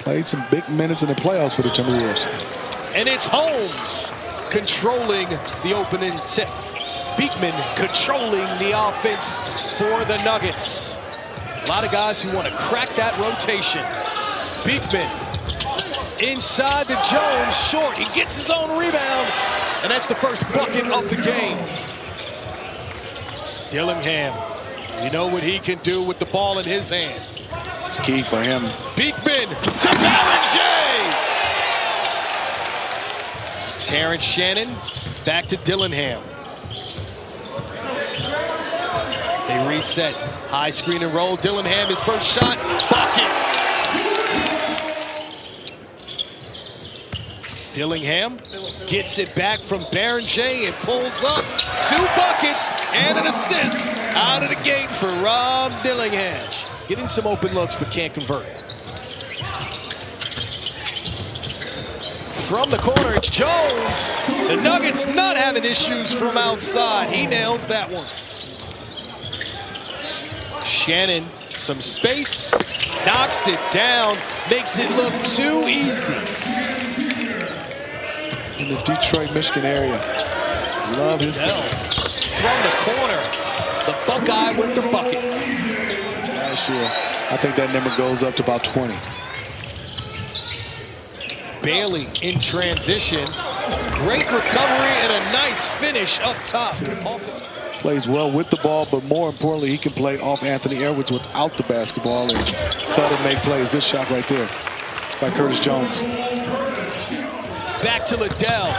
Played some big minutes in the playoffs for the Timberwolves. And it's Holmes controlling the opening tip. Beekman controlling the offense for the Nuggets. A lot of guys who want to crack that rotation. Beekman inside to Jones, short. He gets his own rebound, and that's the first bucket of the game. Dillingham, you know what he can do with the ball in his hands. It's key for him. Beekman to Ballinger. Terrence Shannon back to Dillingham. They reset. High screen and roll. Dillingham, his first shot. Bucket. Dillingham gets it back from Ballinger and pulls up. 2 buckets and an assist out of the gate for Rob Dillingham. Getting some open looks but can't convert. From the corner, it's Jones. The Nuggets not having issues from outside. He nails that one. Shannon, some space, knocks it down, makes it look too easy. In the Detroit, Michigan area. Love his play. From the corner, the Buckeye with the bucket. Last year, I think that number goes up to about 20. Bailey in transition. Great recovery and a nice finish up top. Plays well with the ball, but more importantly, he can play off Anthony Edwards without the basketball and cut and make plays. Good shot right there by Curtis Jones. Back to Liddell.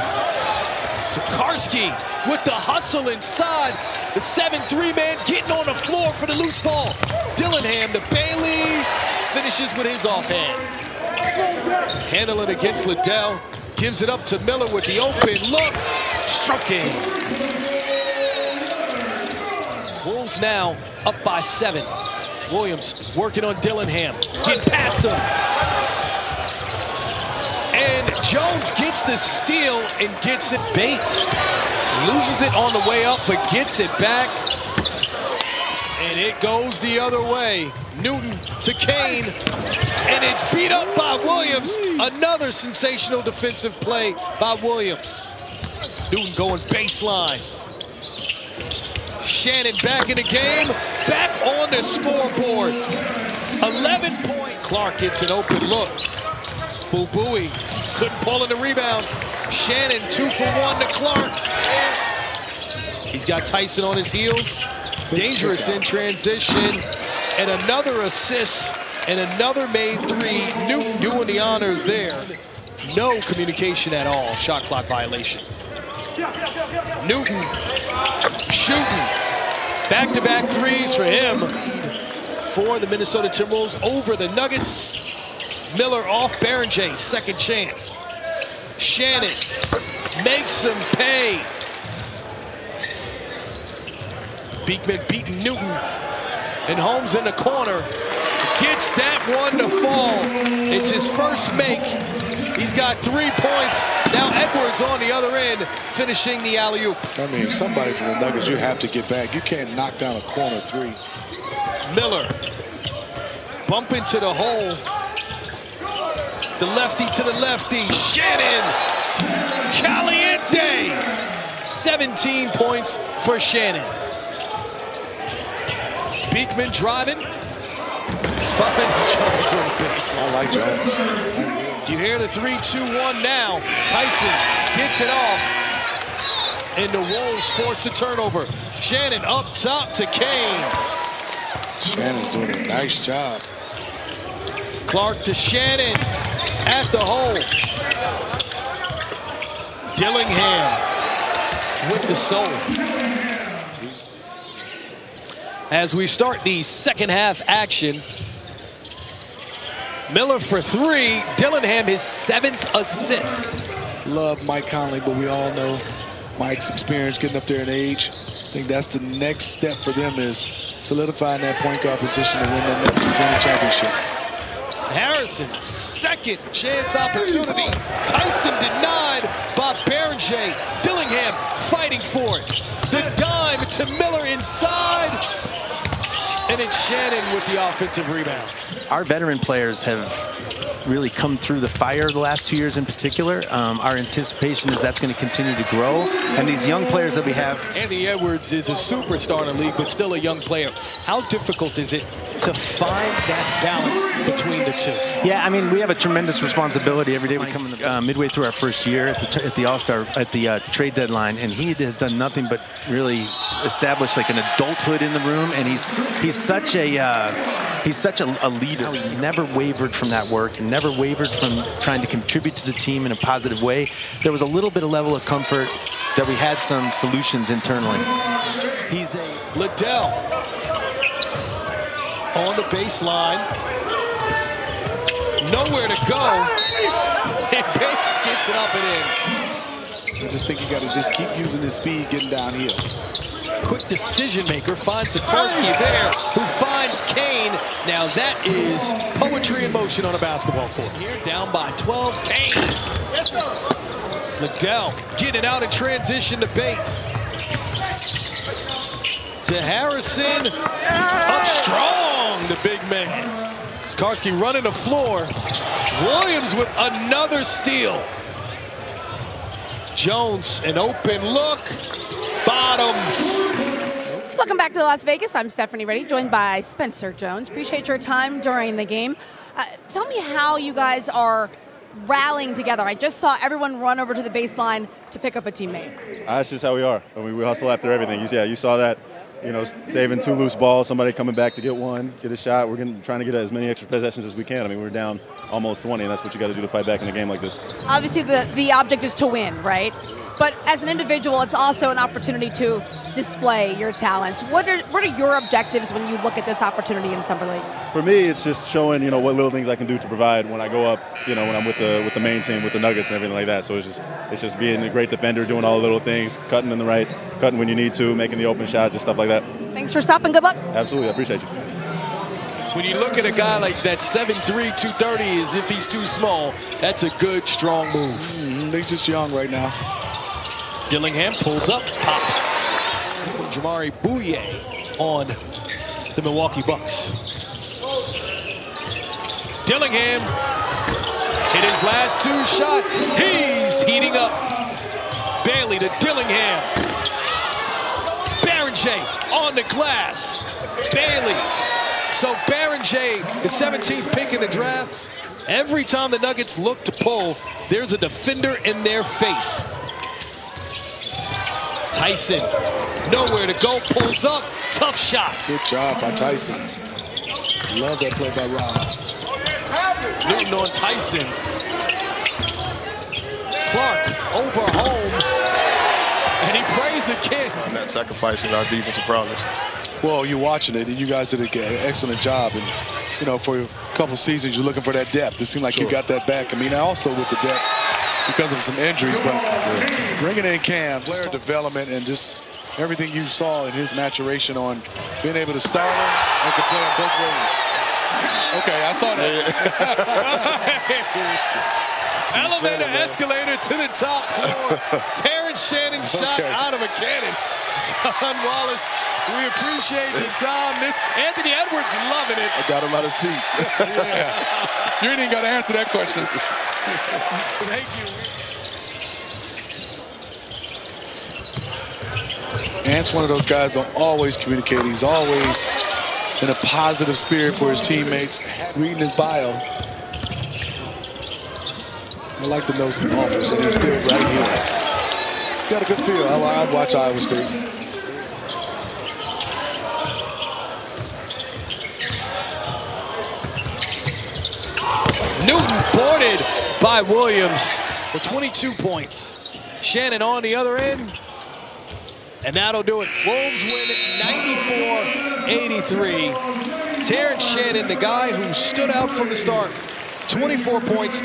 To Karski with the hustle inside. The 7-3 man getting on the floor for the loose ball. Dillingham to Bailey. Finishes with his offhand. Handle it against Liddell. Gives it up to Miller with the open look. Stroking. Wolves now up by 7. Williams working on Dillingham. Getting past him. And Jones gets the steal and gets it. Bates loses it on the way up, but gets it back. And it goes the other way. Newton to Kane. And it's beat up by Williams. Another sensational defensive play by Williams. Newton going baseline. Shannon back in the game. Back on the scoreboard. 11 points. Clark gets an open look. Bowie couldn't pull in the rebound. Shannon 2 for 1 to Clark. He's got Tyson on his heels. Dangerous in transition. And another assist and another made 3. Newton doing the honors there. No communication at all. Shot clock violation. Newton shooting. Back-to-back threes for him. For the Minnesota Timberwolves over the Nuggets. Miller off Ballinger, second chance. Shannon makes him pay. Beekman beating Newton. And Holmes in the corner. Gets that one to fall. It's his first make. He's got 3 points. Now Edwards on the other end, finishing the alley-oop. I mean, somebody from the Nuggets, you have to get back. You can't knock down a corner 3. Miller. Bump into the hole. The lefty to the lefty. Shannon. Caliente. 17 points for Shannon. Beekman driving. Find Jones on the baseline. I like Jones. You hear the 3-2-1 now. Tyson gets it off. And the Wolves force the turnover. Shannon up top to Kane. Shannon's doing a nice job. Clark to Shannon at the hole. Dillingham with the soul. As we start the second half action, Miller for 3. Dillingham his 7th assist. Love Mike Conley, but we all know Mike's experience getting up there in age. I think that's the next step for them is solidifying that point guard position to win the championship. Harrison, second chance opportunity. Tyson denied by Ballinger. Dillingham fighting for it. The dime to Miller inside. And it's Shannon with the offensive rebound. Our veteran players have really come through the fire the last 2 years in particular. Our anticipation is that's going to continue to grow. And these young players that we have. Anthony Edwards is a superstar in the league, but still a young player. How difficult is it to find that balance between the two? Yeah, I mean, we have a tremendous responsibility every day. We come in the, midway through our first year at the All-Star, at the trade deadline, and he has done nothing but really establish like an adulthood in the room. And he's such a leader. He never wavered from that work and never wavered from trying to contribute to the team in a positive way. There was a little bit of level of comfort that we had some solutions internally. He's a Liddell on the baseline. Nowhere to go. And Bates gets it up and in. I just think you got to just keep using his speed getting downhill. Quick decision maker finds Kalshi there, who finds Kane. Now that is poetry in motion on a basketball court. Here down by 12, Kane. Liddell getting out in transition to Bates. To Harrison, up strong, the big man. Karski running the floor. Williams with another steal. Jones, an open look. Bottoms. Welcome back to Las Vegas. I'm Stephanie Reddy, joined by Spencer Jones. Appreciate your time during the game. Tell me how you guys are rallying together. I just saw everyone run over to the baseline to pick up a teammate. That's just how we are. I mean, we hustle after everything. You saw that. You know, saving 2 loose balls, somebody coming back to get one, get a shot. We're trying to get as many extra possessions as we can. I mean, we're down almost 20, and that's what you got to do to fight back in a game like this. Obviously, the object is to win, right? But as an individual, it's also an opportunity to display your talents. What are your objectives when you look at this opportunity in Summer League? For me, it's just showing, you know, what little things I can do to provide when I go up, you know, when I'm with the main team, with the Nuggets and everything like that. So it's just being a great defender, doing all the little things, cutting in the right, cutting when you need to, making the open shot, just stuff like that. Thanks for stopping. Good luck. Absolutely. I appreciate you. When you look at a guy like that, 7'3", 230, as if he's too small, that's a good, strong move. He's just young right now. Dillingham pulls up, pops. Jamari Bouye on the Milwaukee Bucks. Dillingham hit his last 2 shot. He's heating up. Bailey to Dillingham. Barrenjay on the glass. Bailey. So Barrenjay, the 17th pick in the drafts. Every time the Nuggets look to pull, there's a defender in their face. Tyson, nowhere to go, pulls up, tough shot. Good job by Tyson. Love that play by Rob. Newton on Tyson. Clark over Holmes, and he prays again. That sacrifices our defensive prowess. Well, you're watching it, and you guys did an excellent job. And, you know, for a couple seasons, you're looking for that depth. It seemed like you got that back. I mean, also with the depth because of some injuries, but bringing in Cam, player development, and just everything you saw in his maturation on being able to start him and can play him both ways. Okay, I saw that. Elevator, escalator to the top floor. Terrence Shannon shot out of a cannon. John Wallace, we appreciate the time. Anthony Edwards loving it. I got him out of seat. Yeah. You ain't even got to answer that question. Thank you. Ant's one of those guys that always communicate. He's always in a positive spirit for his teammates. Reading his bio, I like to know some offers, and he's still right here. Got a good feel. I'd watch Iowa State. Newton boarded by Williams for 22 points. Shannon on the other end. And that'll do it. Wolves win 94-83. Terrence Shannon, the guy who stood out from the start. 24 points.